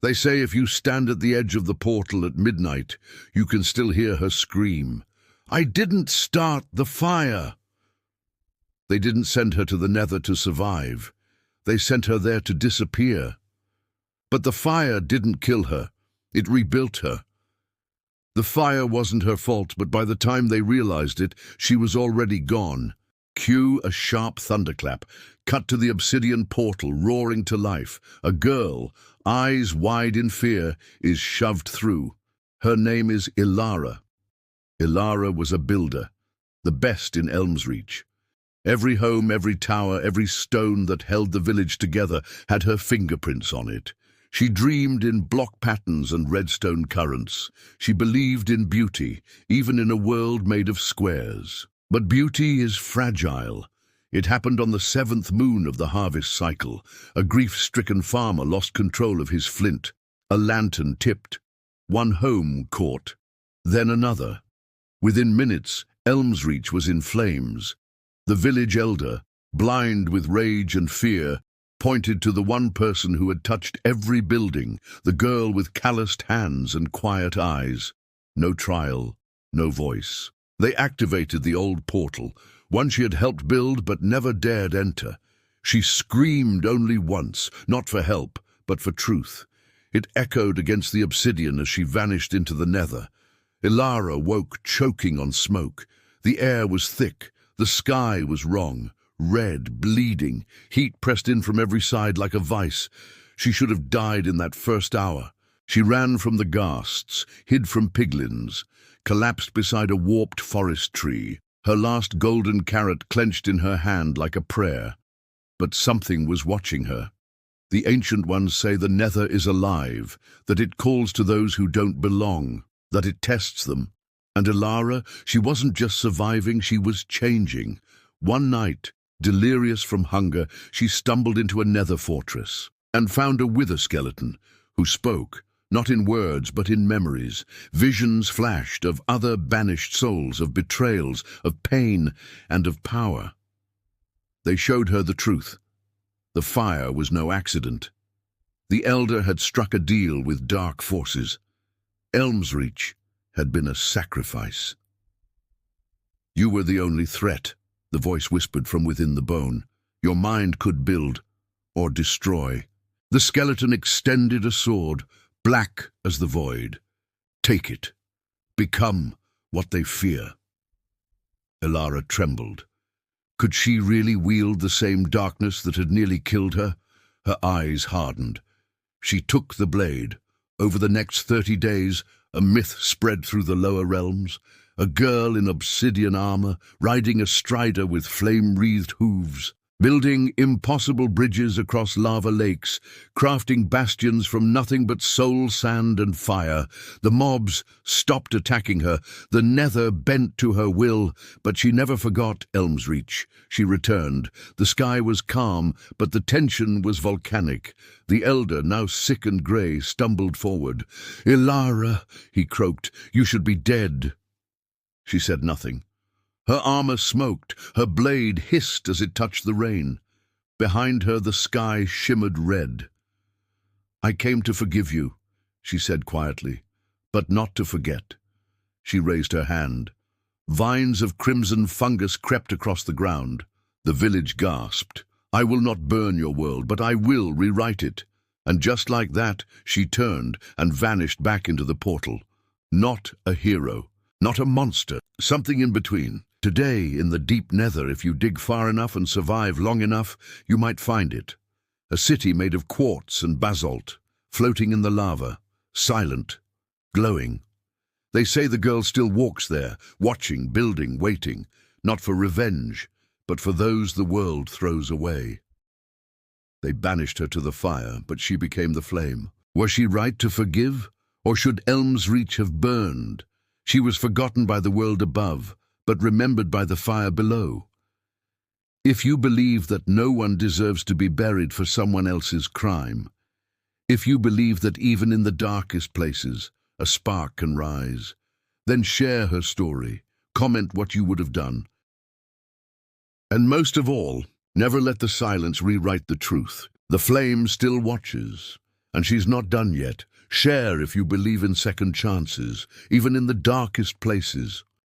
They say if you stand at the edge of the portal at midnight, you can still hear her scream, "I didn't start the fire!" They didn't send her to the Nether to survive. They sent her there to disappear. But the fire didn't kill her. It rebuilt her. The fire wasn't her fault, but by the time they realized it, she was already gone. Cue a sharp thunderclap. Cut to the obsidian portal roaring to life. A girl, eyes wide in fear, is shoved through. Her name is Elara. Elara was a builder, the best in Elmsreach. Every home, every tower, every stone that held the village together had her fingerprints on it. She dreamed in block patterns and redstone currents. She believed in beauty, even in a world made of squares. But beauty is fragile. It happened on the 7th moon of the harvest cycle. A grief-stricken farmer lost control of his flint. A lantern tipped. One home caught. Then another. Within minutes, Elmsreach was in flames. The village elder, blind with rage and fear, pointed to the one person who had touched every building, the girl with calloused hands and quiet eyes. No trial, no voice. They activated the old portal, one she had helped build but never dared enter. She screamed only once, not for help, but for truth. It echoed against the obsidian as she vanished into the Nether. Elara woke choking on smoke. The air was thick, the sky was wrong. Red, bleeding, heat pressed in from every side like a vice. She should have died in that first hour. She ran from the ghasts, hid from piglins, collapsed beside a warped forest tree, her last golden carrot clenched in her hand like a prayer. But something was watching her. The ancient ones say the Nether is alive, that it calls to those who don't belong, that it tests them. And Elara, she wasn't just surviving, she was changing. One night, delirious from hunger, she stumbled into a Nether fortress and found a wither skeleton who spoke, not in words but in memories. Visions flashed of other banished souls, of betrayals, of pain, and of power. They showed her the truth. The fire was no accident. The Elder had struck a deal with dark forces. Elmsreach had been a sacrifice. "You were the only threat," the voice whispered from within the bone. "Your mind could build or destroy." The skeleton extended a sword, black as the void. "Take it. Become what they fear." Elara trembled. Could she really wield the same darkness that had nearly killed her? Her eyes hardened. She took the blade. Over the next 30 days, a myth spread through the lower realms. A girl in obsidian armor, riding a strider with flame-wreathed hooves, building impossible bridges across lava lakes, crafting bastions from nothing but soul sand and fire. The mobs stopped attacking her. The Nether bent to her will, but she never forgot Elmsreach. She returned. The sky was calm, but the tension was volcanic. The Elder, now sick and grey, stumbled forward. "Elara," he croaked, "you should be dead." She said nothing. Her armor smoked, her blade hissed as it touched the rain. Behind her the sky shimmered red. "I came to forgive you," she said quietly, "but not to forget." She raised her hand. Vines of crimson fungus crept across the ground. The village gasped. "I will not burn your world, but I will rewrite it." And just like that, she turned and vanished back into the portal. Not a hero. Not a monster, something in between. Today, in the deep Nether, if you dig far enough and survive long enough, you might find it. A city made of quartz and basalt, floating in the lava, silent, glowing. They say the girl still walks there, watching, building, waiting, not for revenge, but for those the world throws away. They banished her to the fire, but she became the flame. Was she right to forgive, or should Elmsreach have burned? She was forgotten by the world above, but remembered by the fire below. If you believe that no one deserves to be buried for someone else's crime, if you believe that even in the darkest places a spark can rise, then share her story, comment what you would have done. And most of all, never let the silence rewrite the truth. The flame still watches. And she's not done yet. Share if you believe in second chances, even in the darkest places.